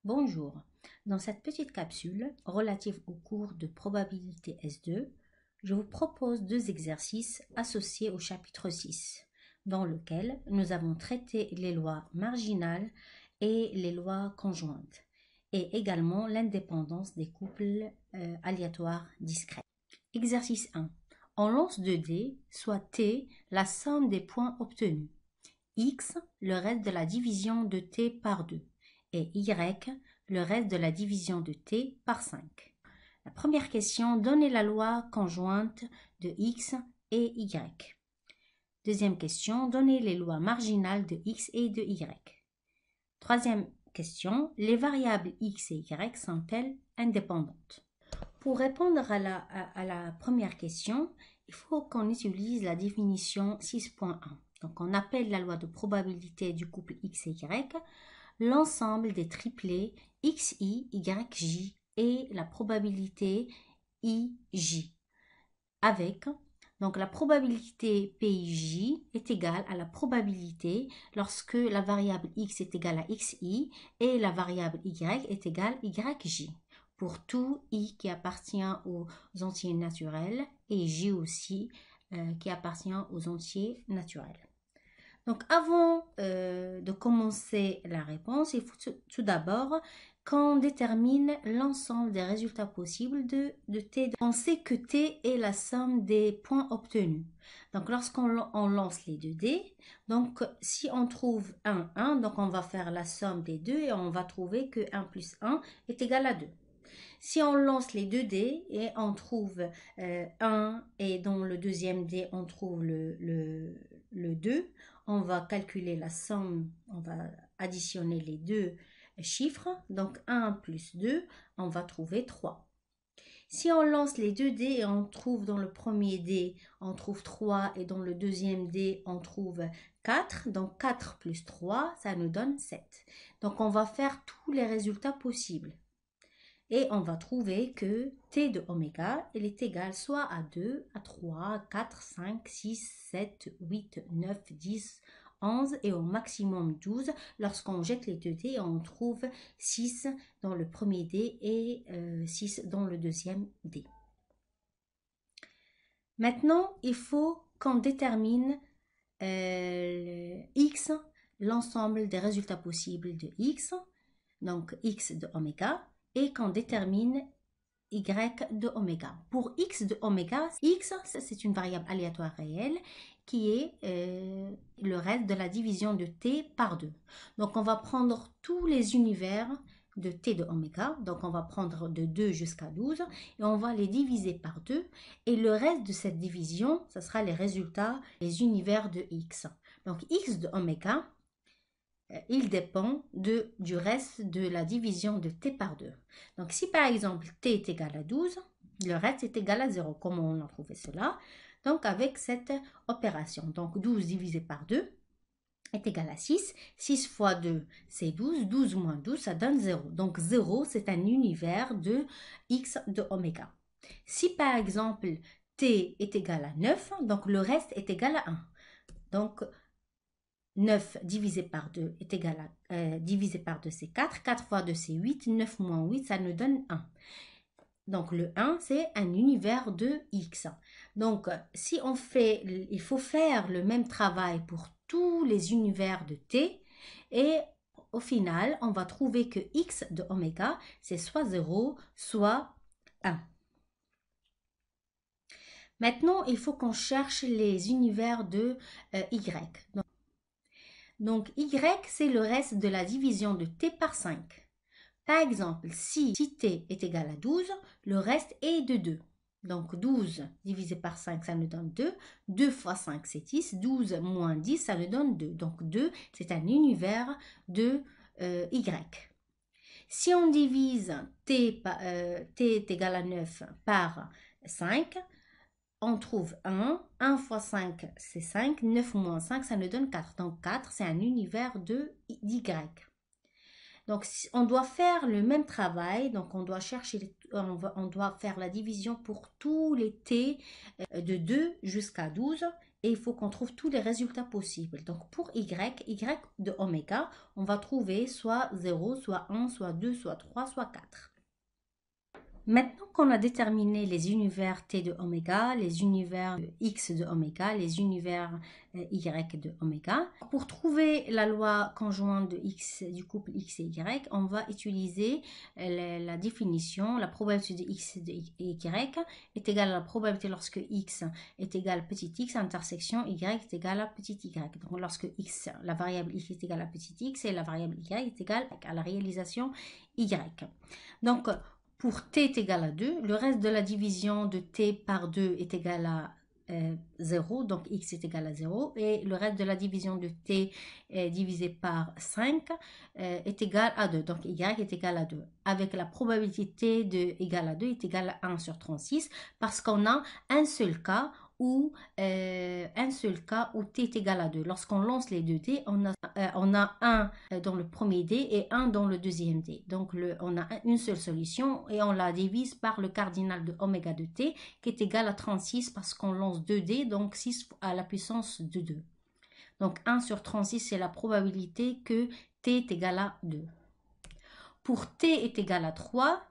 Bonjour, dans cette petite capsule relative au cours de probabilité S2, je vous propose deux exercices associés au chapitre 6, dans lequel nous avons traité les lois marginales et les lois conjointes, et également l'indépendance des couples aléatoires discrets. Exercice 1. On lance 2 dés, soit T, la somme des points obtenus, X, le reste de la division de T par 2, et Y, le reste de la division de T par 5. La première question, donnez la loi conjointe de X et Y. Deuxième question, donnez les lois marginales de X et de Y. Troisième question, les variables X et Y sont-elles indépendantes? Pour répondre à la première question, il faut qu'on utilise la définition 6.1. Donc on appelle la loi de probabilité du couple X et Y l'ensemble des triplés XI, YJ et la probabilité IJ. Avec, donc la probabilité PIJ est égale à la probabilité lorsque la variable X est égale à XI et la variable Y est égale à YJ. Pour tout I qui appartient aux entiers naturels et J aussi qui appartient aux entiers naturels. Donc, avant de commencer la réponse, il faut tout d'abord qu'on détermine l'ensemble des résultats possibles de T. On sait que T est la somme des points obtenus. Donc, lorsqu'on lance les 2 dés, donc si on trouve 1, 1, donc on va faire la somme des deux et on va trouver que 1 plus 1 est égal à 2. Si on lance les 2 dés et on trouve 1 et dans le deuxième dé on trouve le 2, on va calculer la somme, on va additionner les deux chiffres, donc 1 plus 2, on va trouver 3. Si on lance les 2 dés et on trouve dans le premier dé, on trouve 3 et dans le deuxième dé, on trouve 4. Donc 4 plus 3, ça nous donne 7. Donc on va faire tous les résultats possibles. Et on va trouver que T de oméga, elle est égale soit à 2, à 3, 4, 5, 6, 7, 8, 9, 10, 11 et au maximum 12 lorsqu'on jette les 2 dés on trouve 6 dans le premier dé et 6 dans le deuxième dé. Maintenant, il faut qu'on détermine X, l'ensemble des résultats possibles de X, donc X de oméga, et qu'on détermine Y de oméga. Pour X de oméga, X, c'est une variable aléatoire réelle qui est le reste de la division de T par 2. Donc, on va prendre tous les univers de T de oméga. Donc, on va prendre de 2 jusqu'à 12 et on va les diviser par 2. Et le reste de cette division, ce sera les résultats, les univers de X. Donc, X de oméga, il dépend du reste de la division de T par 2. Donc, si par exemple T est égal à 12, le reste est égal à 0. Comment on a trouvé cela? Donc, avec cette opération. Donc, 12 divisé par 2 est égal à 6. 6 fois 2, c'est 12. 12 moins 12, ça donne 0. Donc, 0, c'est un univers de X de oméga. Si par exemple T est égal à 9, donc le reste est égal à 1. Donc, 9 divisé par 2 est égal à divisé par 2 c'est 4, 4 fois 2 c'est 8, 9 moins 8 ça nous donne 1. Donc le 1 c'est un univers de X. Donc si on fait, il faut faire le même travail pour tous les univers de T et au final on va trouver que X de oméga c'est soit 0 soit 1. Maintenant il faut qu'on cherche les univers de Y. Donc, Y, c'est le reste de la division de T par 5. Par exemple, si T est égal à 12, le reste est de 2. Donc, 12 divisé par 5, ça nous donne 2. 2 fois 5, c'est 10. 12 moins 10, ça nous donne 2. Donc, 2, c'est un univers de Y. Si on divise T est égal à 9 par 5, on trouve 1, 1 fois 5 c'est 5, 9 moins 5 ça nous donne 4. Donc 4 c'est un univers d'Y. Donc on doit faire le même travail, donc on doit chercher, on doit faire la division pour tous les T de 2 jusqu'à 12 et il faut qu'on trouve tous les résultats possibles. Donc pour y de oméga, on va trouver soit 0, soit 1, soit 2, soit 3, soit 4. Maintenant qu'on a déterminé les univers t de oméga, les univers x de oméga, les univers y de oméga, pour trouver la loi conjointe de x, du couple x et y, on va utiliser la définition, la probabilité de x et y est égale à la probabilité lorsque x est égal à petit x, intersection y est égal à petit y. Donc lorsque x, la variable x est égale à petit x et la variable y est égale à la réalisation y. Donc pour t est égal à 2, le reste de la division de t par 2 est égal à 0, donc x est égal à 0, et le reste de la division de t divisé par 5 est égal à 2, donc y est égal à 2, avec la probabilité t de égal à 2 est égal à 1 sur 36, parce qu'on a un seul cas où t est égal à 2. Lorsqu'on lance les deux dés, on a 1 dans le premier dé et 1 dans le deuxième dé. Donc on a une seule solution et on la divise par le cardinal de oméga de t qui est égal à 36 parce qu'on lance 2 dés, donc 6 à la puissance de 2. Donc 1 sur 36, c'est la probabilité que t est égal à 2. Pour t est égal à 3,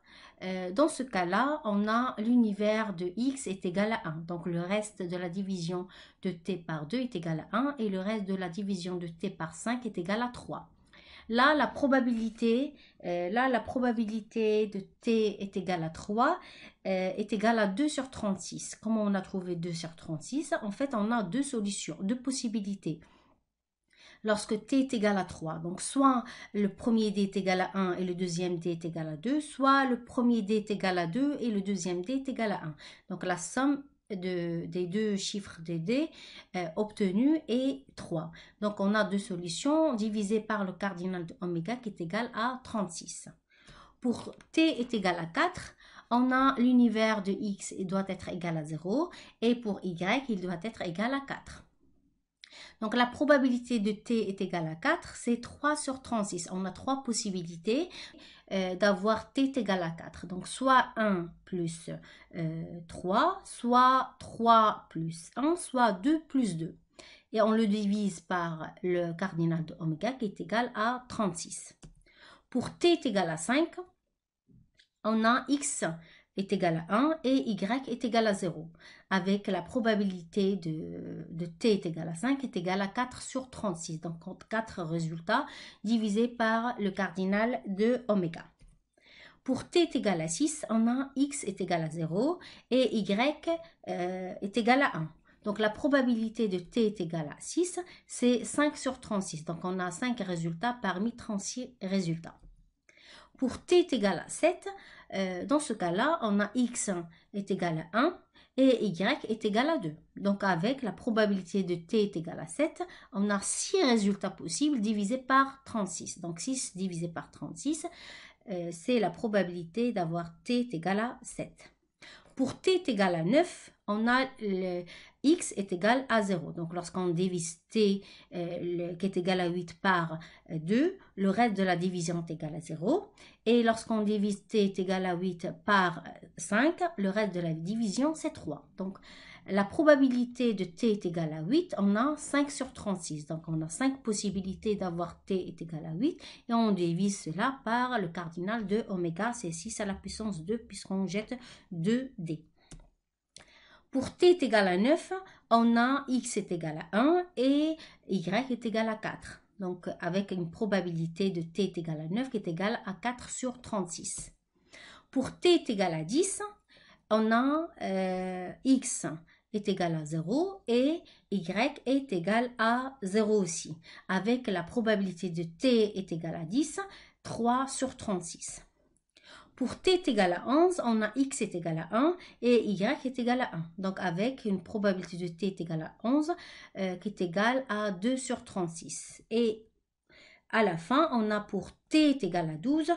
dans ce cas-là, on a l'univers de x est égal à 1. Donc le reste de la division de t par 2 est égal à 1 et le reste de la division de t par 5 est égal à 3. Là, la probabilité de t est égale à 3 est égale à 2 sur 36. Comment on a trouvé 2 sur 36? En fait, on a deux solutions, deux possibilités. Lorsque t est égal à 3, donc soit le premier d est égal à 1 et le deuxième d est égal à 2, soit le premier d est égal à 2 et le deuxième d est égal à 1. Donc la somme des deux chiffres des d obtenus est 3. Donc on a deux solutions divisées par le cardinal de oméga qui est égal à 36. Pour t est égal à 4, on a l'univers de x doit être égal à 0 et pour y, il doit être égal à 4. Donc la probabilité de t est égale à 4, c'est 3 sur 36. On a trois possibilités d'avoir t est égal à 4. Donc soit 1 plus 3, soit 3 plus 1, soit 2 plus 2. Et on le divise par le cardinal de oméga qui est égal à 36. Pour t est égal à 5, on a x est égal à 1 et y est égal à 0, avec la probabilité de t est égal à 5 est égal à 4 sur 36, donc 4 résultats divisés par le cardinal de oméga. Pour t est égal à 6, on a x est égal à 0 et y est égal à 1. Donc la probabilité de t est égale à 6, c'est 5 sur 36, donc on a 5 résultats parmi 36 résultats. Pour t est égal à 7, dans ce cas-là, on a x est égal à 1 et y est égal à 2. Donc avec la probabilité de t est égal à 7, on a 6 résultats possibles divisés par 36. Donc 6 divisé par 36, c'est la probabilité d'avoir t est égal à 7. Pour t est égal à 9, on a x est égal à 0. Donc lorsqu'on divise t qui est égal à 8 par 2, le reste de la division est égal à 0. Et lorsqu'on divise t est égal à 8 par 5, le reste de la division c'est 3. Donc la probabilité de t est égale à 8, on a 5 sur 36. Donc on a 5 possibilités d'avoir t est égal à 8 et on divise cela par le cardinal de oméga, c'est 6 à la puissance 2 puisqu'on jette 2 dés. Pour t est égal à 9, on a x est égal à 1 et y est égal à 4. Donc avec une probabilité de t est égal à 9 qui est égale à 4 sur 36. Pour t est égal à 10, on a x est égal à 0 et y est égal à 0 aussi. Avec la probabilité de t est égal à 10, 3 sur 36. Pour t est égal à 11, on a x est égal à 1 et y est égal à 1. Donc avec une probabilité de t est égal à 11 qui est égale à 2 sur 36. Et à la fin, on a pour t est égal à 12.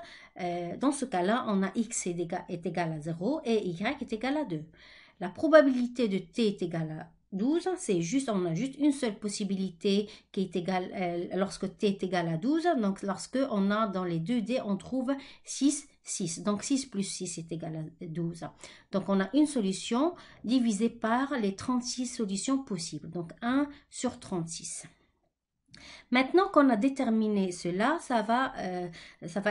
Dans ce cas-là, on a x est égal à 0 et y est égal à 2. La probabilité de t est égale à 12, c'est juste, on a juste une seule possibilité qui est égale lorsque t est égal à 12. Donc lorsque on a dans les deux dés, on trouve 6, 6. Donc 6 plus 6 est égal à 12. Donc on a une solution divisée par les 36 solutions possibles. Donc 1 sur 36. Maintenant qu'on a déterminé cela, ça va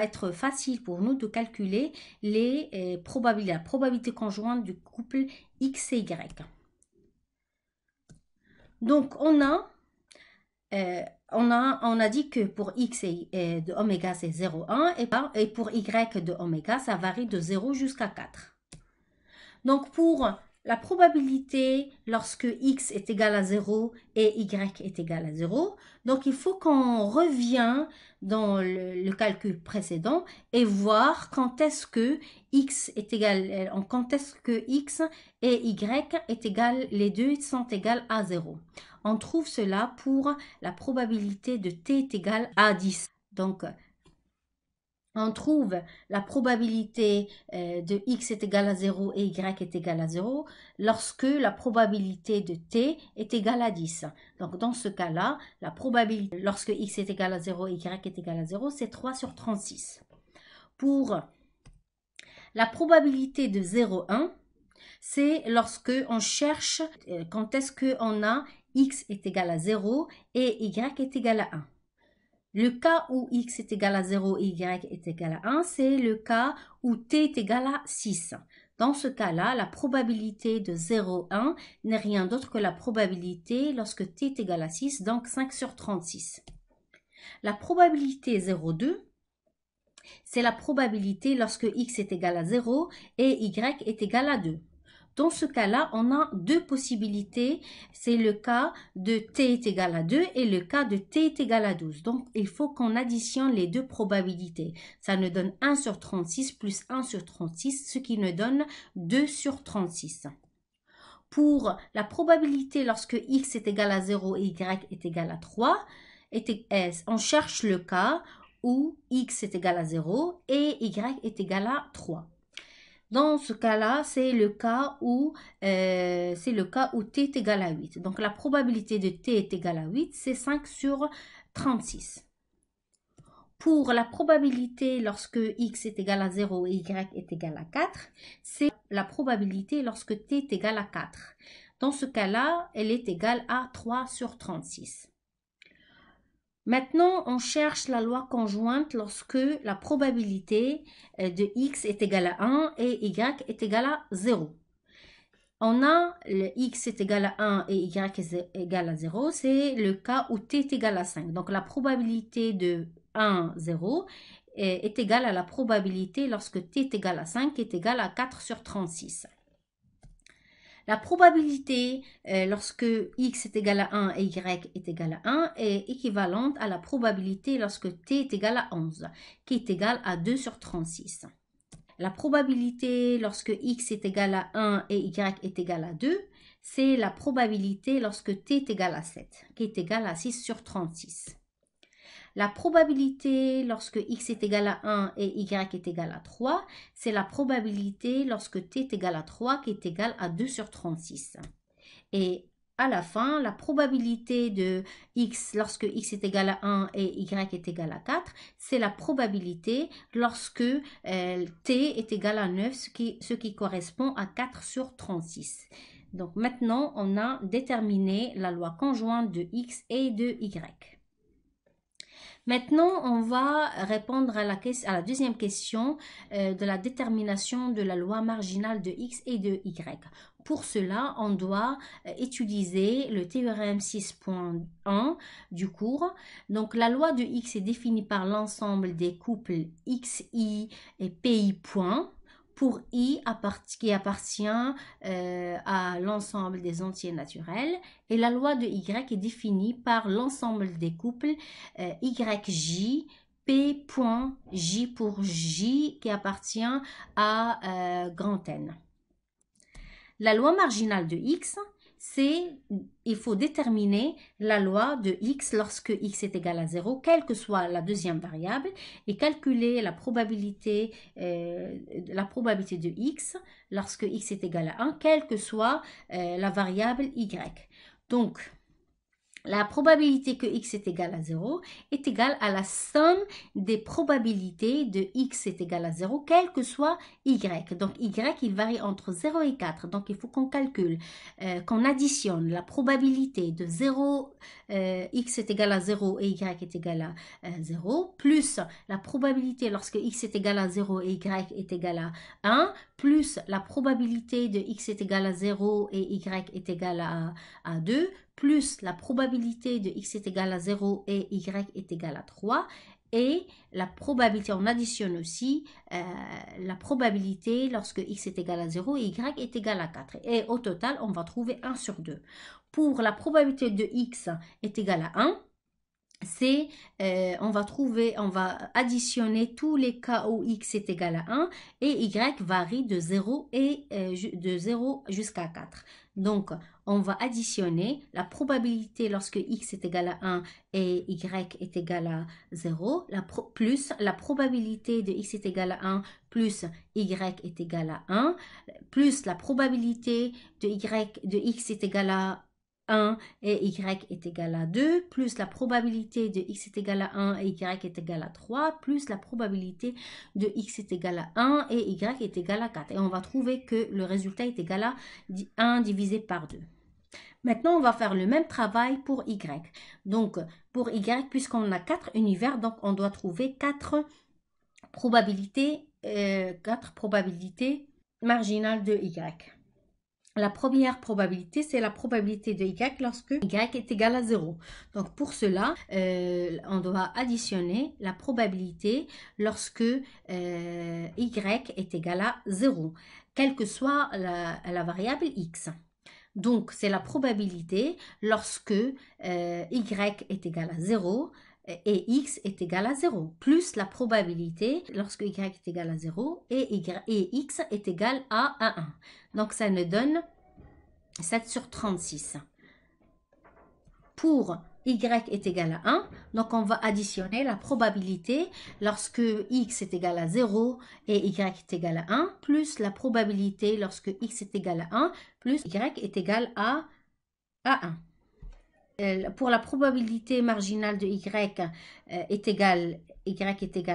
être facile pour nous de calculer les probabilités, la probabilité conjointe du couple X et Y. Donc on a dit que pour X de oméga c'est 0,1 et pour Y de oméga ça varie de 0 jusqu'à 4. Donc pour la probabilité lorsque X est égal à 0 et Y est égal à 0, donc il faut qu'on revienne dans le calcul précédent et voir quand est-ce que X est égal, quand est-ce que X et Y est égal, les deux sont égales à 0. On trouve cela pour la probabilité de T est égale à 10. Donc, on trouve la probabilité de X est égal à 0 et Y est égal à 0 lorsque la probabilité de T est égale à 10. Donc, dans ce cas-là, la probabilité lorsque X est égal à 0 et Y est égal à 0, c'est 3 sur 36. Pour la probabilité de 0,1, c'est lorsque on cherche quand est-ce qu'on a X est égal à 0 et Y est égal à 1. Le cas où X est égal à 0 et Y est égal à 1, c'est le cas où T est égal à 6. Dans ce cas-là, la probabilité de 0,1 n'est rien d'autre que la probabilité lorsque T est égal à 6, donc 5 sur 36. La probabilité 0,2, c'est la probabilité lorsque X est égal à 0 et Y est égal à 2. Dans ce cas-là, on a deux possibilités. C'est le cas de T est égal à 2 et le cas de T est égal à 12. Donc, il faut qu'on additionne les deux probabilités. Ça nous donne 1 sur 36 plus 1 sur 36, ce qui nous donne 2 sur 36. Pour la probabilité lorsque X est égal à 0 et Y est égal à 3, on cherche le cas où X est égal à 0 et Y est égal à 3. Dans ce cas-là, c'est le cas où T est égal à 8. Donc, la probabilité de T est égale à 8, c'est 5 sur 36. Pour la probabilité lorsque X est égal à 0 et Y est égal à 4, c'est la probabilité lorsque T est égal à 4. Dans ce cas-là, elle est égale à 3 sur 36. Maintenant, on cherche la loi conjointe lorsque la probabilité de X est égale à 1 et Y est égale à 0. On a le X est égal à 1 et Y est égal à 0, c'est le cas où T est égal à 5. Donc, la probabilité de 1, 0 est égale à la probabilité lorsque T est égal à 5 qui est égale à 4 sur 36. La probabilité lorsque X est égal à 1 et Y est égal à 1 est équivalente à la probabilité lorsque T est égal à 11, qui est égale à 2 sur 36. La probabilité lorsque X est égal à 1 et Y est égal à 2, c'est la probabilité lorsque T est égal à 7, qui est égale à 6 sur 36. La probabilité lorsque X est égal à 1 et Y est égal à 3, c'est la probabilité lorsque T est égal à 3 qui est égale à 2 sur 36. Et à la fin, la probabilité de X lorsque X est égal à 1 et Y est égal à 4, c'est la probabilité lorsque T est égal à 9, ce qui correspond à 4 sur 36. Donc maintenant, on a déterminé la loi conjointe de X et de Y. Maintenant, on va répondre à la deuxième question de la détermination de la loi marginale de X et de Y. Pour cela, on doit utiliser le théorème 6.1 du cours. Donc, la loi de X est définie par l'ensemble des couples XI et PI point. Pour I qui appartient à l'ensemble des entiers naturels et la loi de Y est définie par l'ensemble des couples YJ, P.J pour J qui appartient à grand N. La loi marginale de X, il faut déterminer la loi de X lorsque X est égal à 0, quelle que soit la deuxième variable, et calculer la probabilité de X lorsque X est égal à 1, quelle que soit la variable Y. Donc, La probabilité que x est égal à 0 est égale à la somme des probabilités de x est égal à 0, quel que soit y. Donc y, il varie entre 0 et 4. Donc il faut qu'on calcule, qu'on additionne la probabilité de 0, x est égal à 0 et y est égal à 0, plus la probabilité lorsque x est égal à 0 et y est égal à 1, plus la probabilité de x est égal à 0 et y est égal à 2, plus la probabilité de x est égal à 0 et y est égal à 3, et la probabilité, on additionne aussi la probabilité lorsque x est égal à 0 et y est égal à 4. Et au total, on va trouver 1 sur 2. Pour la probabilité de x est égal à 1, c'est, on va additionner tous les cas où x est égal à 1 et y varie de 0, de 0 jusqu'à 4. Donc, on va additionner la probabilité lorsque x est égal à 1 et y est égal à 0, plus la probabilité de x est égal à 1 plus y est égal à 1, plus la probabilité de x est égal à 1 et y est égal à 2, plus la probabilité de x est égal à 1 et y est égal à 3, plus la probabilité de x est égal à 1 et y est égal à 4. Et on va trouver que le résultat est égal à 1 divisé par 2. Maintenant, on va faire le même travail pour y. Donc, pour y, puisqu'on a 4 univers, donc on doit trouver 4 probabilités marginales de y. La première probabilité, c'est la probabilité de y lorsque y est égal à 0. Donc pour cela, on doit additionner la probabilité lorsque y est égal à 0, quelle que soit la variable x. Donc c'est la probabilité lorsque y est égal à 0 et x est égal à 0, plus la probabilité lorsque y est égal à 0 et x est égal à 1. Donc ça nous donne 7 sur 36. Pour y est égal à 1, donc on va additionner la probabilité lorsque x est égal à 0 et y est égal à 1, plus la probabilité lorsque x est égal à 1, plus y est égal à 1. Pour la probabilité marginale de y est égal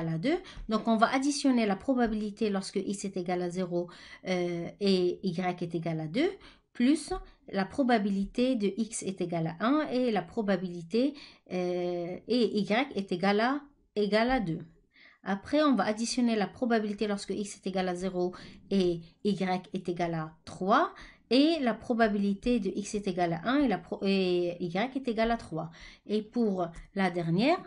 à 2. Donc, on va additionner la probabilité lorsque x est égal à 0 et y est égal à 2, plus la probabilité de x est égal à 1 et la probabilité et y est égal à 2. Après, on va additionner la probabilité lorsque x est égal à 0 et y est égal à 3. Et la probabilité de x est égal à 1 et y est égal à 3. Et pour la dernière,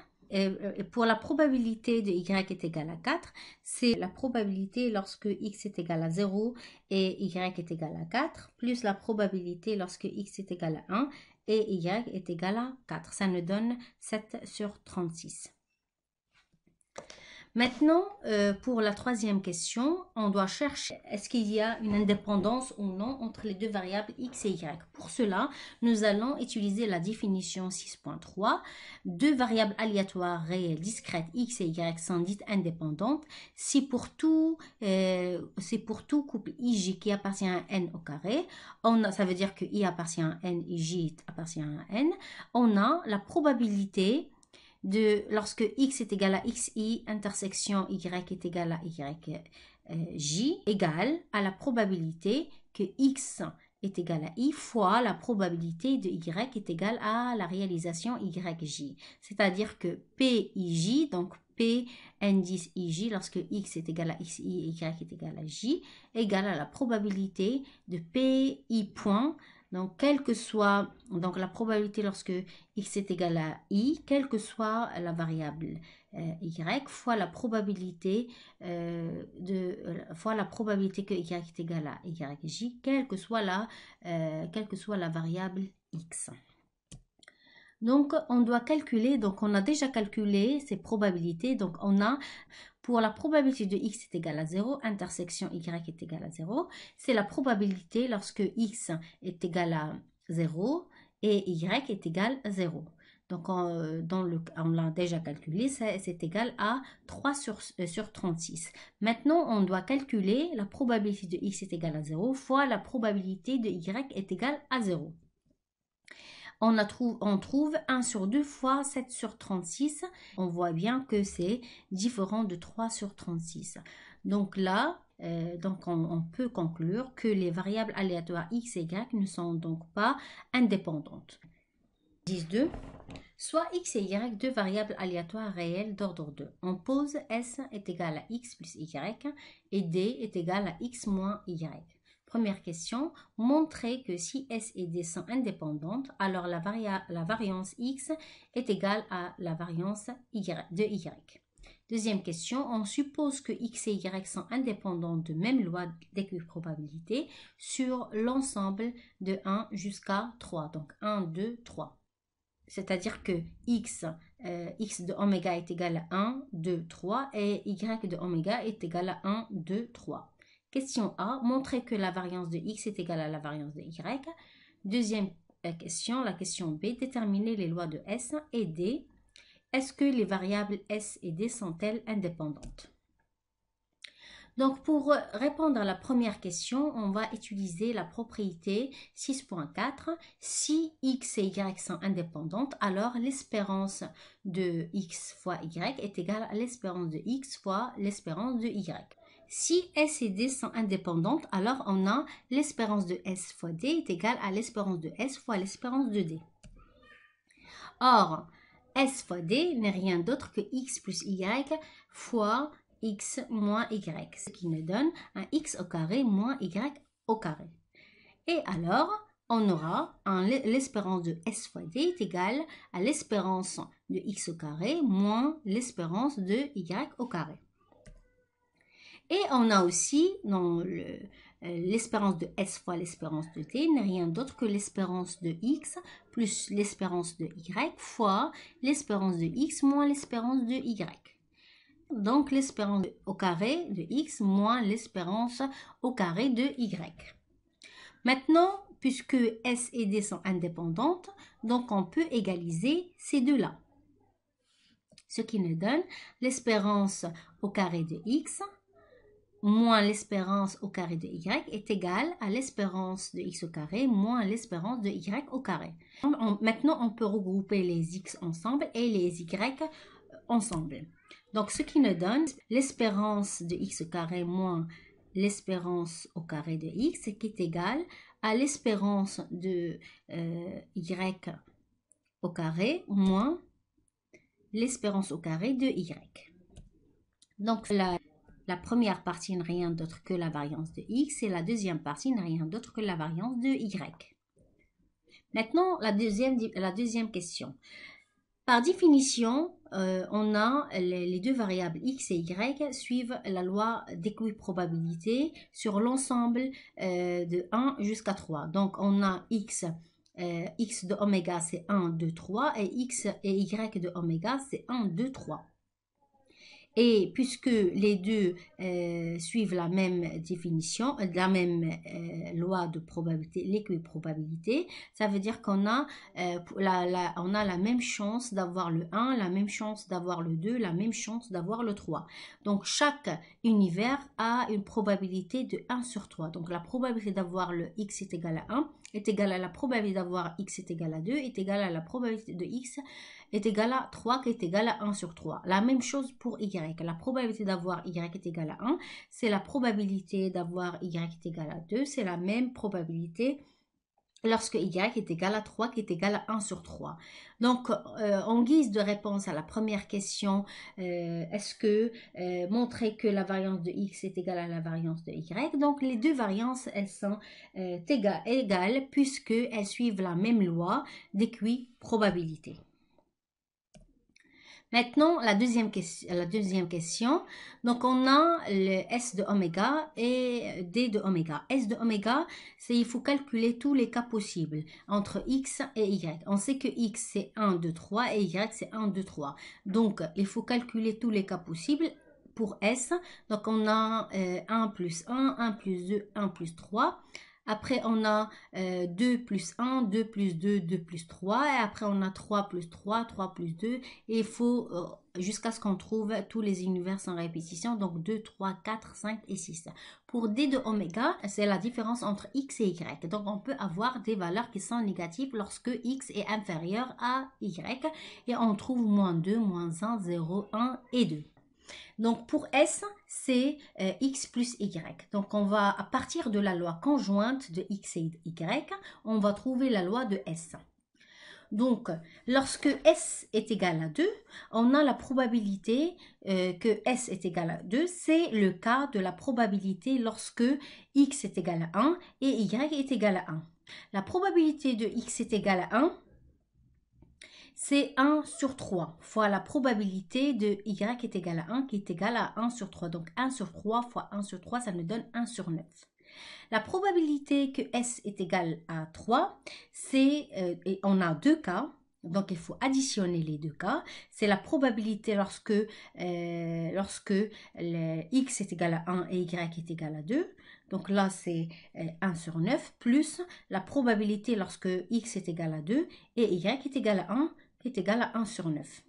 pour la probabilité de y est égal à 4, c'est la probabilité lorsque x est égal à 0 et y est égal à 4, plus la probabilité lorsque x est égal à 1 et y est égal à 4. Ça nous donne 7 sur 36. Maintenant, pour la troisième question, on doit chercher est-ce qu'il y a une indépendance ou non entre les deux variables x et y. Pour cela, nous allons utiliser la définition 6.3. Deux variables aléatoires réelles discrètes x et y sont dites indépendantes si pour tout couple ij qui appartient à n au carré, ça veut dire que i appartient à n et j appartient à n, on a la probabilité lorsque x est égal à xi intersection y est égal à yj égale à la probabilité que x est égal à i fois la probabilité de y est égale à la réalisation yj. C'est-à-dire que pij, donc p indice ij, lorsque x est égal à xi et y est égal à j, égale à la probabilité de pi point. Donc, quelle que soit la probabilité lorsque x est égal à i, quelle que soit la variable y, fois la probabilité fois la probabilité que y est égal à yj, quelle que soit la variable x. Donc, on doit calculer, donc on a déjà calculé ces probabilités, donc on a pour la probabilité de x est égal à 0, intersection y est égal à 0, c'est la probabilité lorsque x est égal à 0 et y est égal à 0. Donc, on l'a déjà calculé, c'est égal à 3 sur 36. Maintenant, on doit calculer la probabilité de x est égal à 0 fois la probabilité de y est égal à 0. on trouve 1 sur 2 fois 7 sur 36. On voit bien que c'est différent de 3 sur 36. Donc là, on peut conclure que les variables aléatoires x et y ne sont donc pas indépendantes. 10.2. Soit x et y, deux variables aléatoires réelles d'ordre 2. On pose s est égal à x plus y et d est égal à x moins y. Première question, montrez que si S et D sont indépendantes, alors la variance X est égale à la variance de Y. Deuxième question, on suppose que X et Y sont indépendantes de même loi d'équiprobabilité sur l'ensemble de 1 jusqu'à 3. Donc 1, 2, 3. C'est-à-dire que X de oméga est égal à 1, 2, 3 et Y de oméga est égal à 1, 2, 3. Question A, montrer que la variance de x est égale à la variance de y. Deuxième question, la question B, déterminer les lois de S et D. Est-ce que les variables S et D sont-elles indépendantes? Donc, pour répondre à la première question, on va utiliser la propriété 6.4. Si x et y sont indépendantes, alors l'espérance de x fois y est égale à l'espérance de x fois l'espérance de y. Si S et D sont indépendantes, alors on a l'espérance de S fois D est égale à l'espérance de S fois l'espérance de D. Or, S fois D n'est rien d'autre que X plus Y fois X moins Y, ce qui nous donne un X au carré moins Y au carré. Et alors, on aura l'espérance de S fois D est égale à l'espérance de X au carré moins l'espérance de Y au carré. Et on a aussi dans l'espérance de S fois l'espérance de D n'est rien d'autre que l'espérance de X plus l'espérance de Y fois l'espérance de X moins l'espérance de Y. Donc l'espérance au carré de X moins l'espérance au carré de Y. Maintenant, puisque S et D sont indépendantes, donc on peut égaliser ces deux-là. Ce qui nous donne l'espérance au carré de X moins l'espérance au carré de y est égal à l'espérance de x au carré moins l'espérance de y au carré. Maintenant, on peut regrouper les x ensemble et les y ensemble. Donc, ce qui nous donne l'espérance de x au carré moins l'espérance au carré de x qui est égal à l'espérance de y au carré moins l'espérance au carré de y. Donc, la première partie n'est rien d'autre que la variance de x et la deuxième partie n'est rien d'autre que la variance de y. Maintenant, la deuxième question. Par définition, on a les deux variables x et y suivent la loi d'équiprobabilité sur l'ensemble de 1 jusqu'à 3. Donc, on a x de oméga c'est 1, 2, 3 et x et y de oméga c'est 1, 2, 3. Et puisque les deux suivent la même définition, la même loi de probabilité, l'équiprobabilité, ça veut dire qu'on a, on a la même chance d'avoir le 1, la même chance d'avoir le 2, la même chance d'avoir le 3. Donc chaque univers a une probabilité de 1 sur 3. Donc la probabilité d'avoir le x est égale à 1 est égale à la probabilité d'avoir x est égale à 2 est égale à la probabilité de x est égale à 3 qui est égale à 1 sur 3. La même chose pour y. La probabilité d'avoir y est égale à 1, c'est la probabilité d'avoir y est égale à 2, c'est la même probabilité lorsque y est égal à 3 qui est égal à 1 sur 3. Donc, en guise de réponse à la première question, est-ce que montrer que la variance de x est égale à la variance de y? Donc, les deux variances, elles sont égales puisqu'elles suivent la même loi d'équiprobabilité. Maintenant, la deuxième question. Donc, on a le S de oméga et D de oméga. S de oméga, c'est il faut calculer tous les cas possibles entre X et Y. On sait que X, c'est 1, 2, 3 et Y, c'est 1, 2, 3. Donc, il faut calculer tous les cas possibles pour S. Donc, on a 1 plus 1, 1 plus 2, 1 plus 3. Après, on a 2 plus 1, 2 plus 2, 2 plus 3. Et après, on a 3 plus 3, 3 plus 2. Et il faut, jusqu'à ce qu'on trouve tous les univers en répétition. Donc, 2, 3, 4, 5 et 6. Pour d de oméga, c'est la différence entre x et y. Donc, on peut avoir des valeurs qui sont négatives lorsque x est inférieur à y. Et on trouve moins 2, moins 1, 0, 1 et 2. Donc, pour S, c'est X plus Y. Donc, on va, à partir de la loi conjointe de X et Y, on va trouver la loi de S. Donc, lorsque S est égal à 2, on a la probabilité que S est égal à 2. C'est le cas de la probabilité lorsque X est égal à 1 et Y est égal à 1. La probabilité de X est égal à 1, c'est 1 sur 3 fois la probabilité de y est égale à 1 qui est égale à 1 sur 3. Donc 1 sur 3 fois 1 sur 3, ça nous donne 1 sur 9. La probabilité que S est égal à 3, c'est, et on a deux cas, donc il faut additionner les deux cas. C'est la probabilité lorsque X est égal à 1 et Y est égal à 2. Donc là, c'est 1 sur 9, plus la probabilité lorsque X est égal à 2 et Y est égal à 1, qui est égal à 1 sur 9.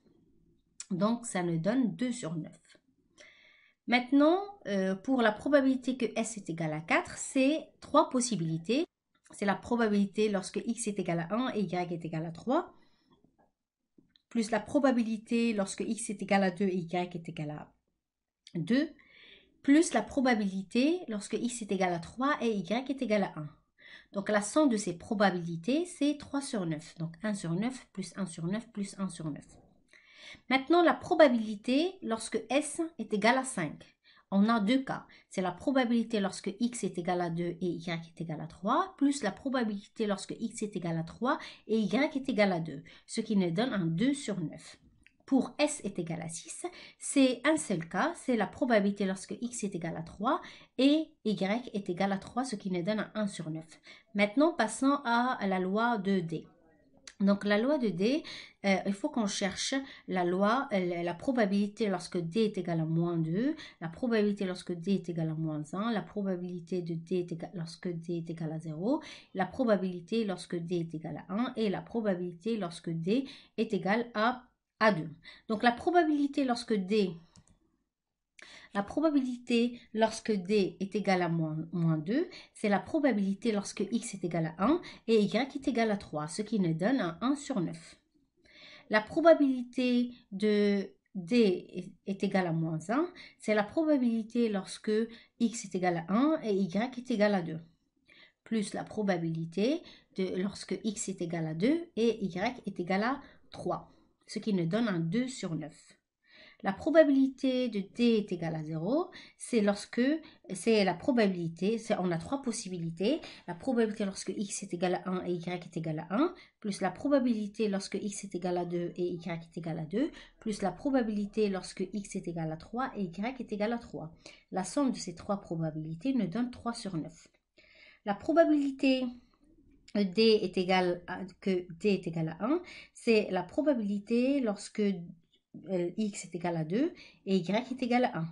Donc, ça nous donne 2 sur 9. Maintenant, pour la probabilité que S est égal à 4, c'est trois possibilités. C'est la probabilité lorsque X est égal à 1 et Y est égal à 3, plus la probabilité lorsque X est égal à 2 et Y est égal à 2, plus la probabilité lorsque X est égal à 3 et Y est égal à 1. Donc, la somme de ces probabilités, c'est 3 sur 9. Donc, 1 sur 9 plus 1 sur 9 plus 1 sur 9. Maintenant, la probabilité lorsque S est égal à 5. On a deux cas. C'est la probabilité lorsque X est égal à 2 et Y est égal à 3, plus la probabilité lorsque X est égal à 3 et Y est égal à 2, ce qui nous donne un 2 sur 9. Pour S est égal à 6, c'est un seul cas, c'est la probabilité lorsque X est égal à 3 et Y est égal à 3, ce qui nous donne un 1 sur 9. Maintenant, passons à la loi de D. Donc, la loi de D, il faut qu'on cherche la loi, la probabilité lorsque D est égal à moins 2, la probabilité lorsque D est égal à moins 1, la probabilité de D est égal, lorsque D est égal à 0, la probabilité lorsque D est égal à 1 et la probabilité lorsque D est égal à 2. Donc, la probabilité lorsque D est égal à moins 2, c'est la probabilité lorsque X est égal à 1 et Y est égal à 3, ce qui nous donne un 1 sur 9. La probabilité de D est égale à moins 1, c'est la probabilité lorsque X est égal à 1 et Y est égal à 2, plus la probabilité de lorsque X est égal à 2 et Y est égal à 3, ce qui nous donne un 2 sur 9. La probabilité de D est égale à 0, c'est la probabilité, on a trois possibilités. La probabilité lorsque X est égal à 1 et Y est égal à 1, plus la probabilité lorsque X est égal à 2 et Y est égal à 2, plus la probabilité lorsque X est égal à 3 et Y est égal à 3. La somme de ces trois probabilités nous donne 3 sur 9. La probabilité que D est égal à 1, c'est la probabilité lorsque X est égal à 2 et Y est égal à 1,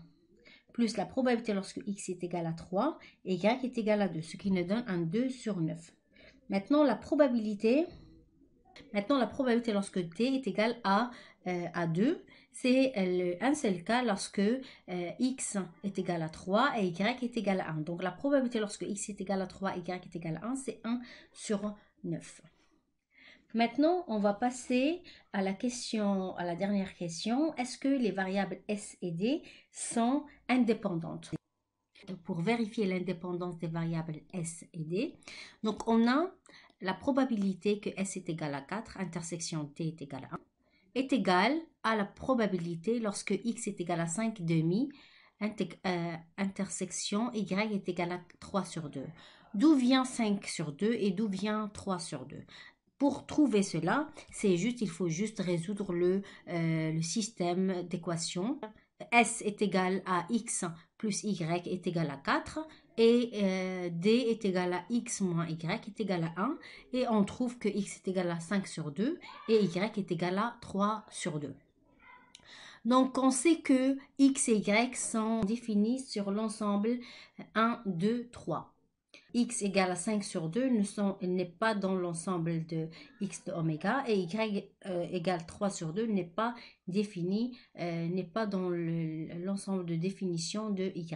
plus la probabilité lorsque X est égal à 3 et Y est égal à 2, ce qui nous donne un 2 sur 9. Maintenant, la probabilité lorsque T est égal à 2, c'est un seul cas lorsque X est égal à 3 et Y est égal à 1. Donc, la probabilité lorsque X est égal à 3 et Y est égal à 1, c'est 1 sur 9. Maintenant, on va passer à la dernière question. Est-ce que les variables S et D sont indépendantes? Pour vérifier l'indépendance des variables S et D, donc on a la probabilité que S est égal à 4, intersection T est égal à 1, est égale à la probabilité lorsque X est égal à 5 demi, intersection Y est égal à 3 sur 2. D'où vient 5 sur 2 et d'où vient 3 sur 2? Pour trouver cela, il faut juste résoudre le système d'équation. S est égal à X plus Y est égal à 4 et D est égal à X moins Y est égal à 1 et on trouve que X est égal à 5 sur 2 et Y est égal à 3 sur 2. Donc, on sait que X et Y sont définis sur l'ensemble 1, 2, 3. x égale à 5 sur 2 n'est pas dans l'ensemble de x de oméga, et y égale 3 sur 2 n'est pas défini, n'est pas dans l'ensemble de définition de y.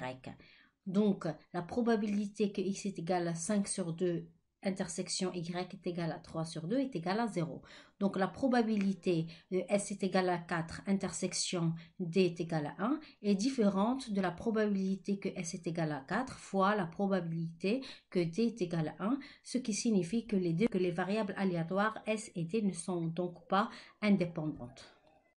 Donc, la probabilité que x est égal à 5 sur 2 intersection y est égale à 3 sur 2 est égale à 0. Donc, la probabilité de s est égal à 4 intersection d est égal à 1 est différente de la probabilité que s est égal à 4 fois la probabilité que d est égal à 1, ce qui signifie que les variables aléatoires s et d ne sont donc pas indépendantes.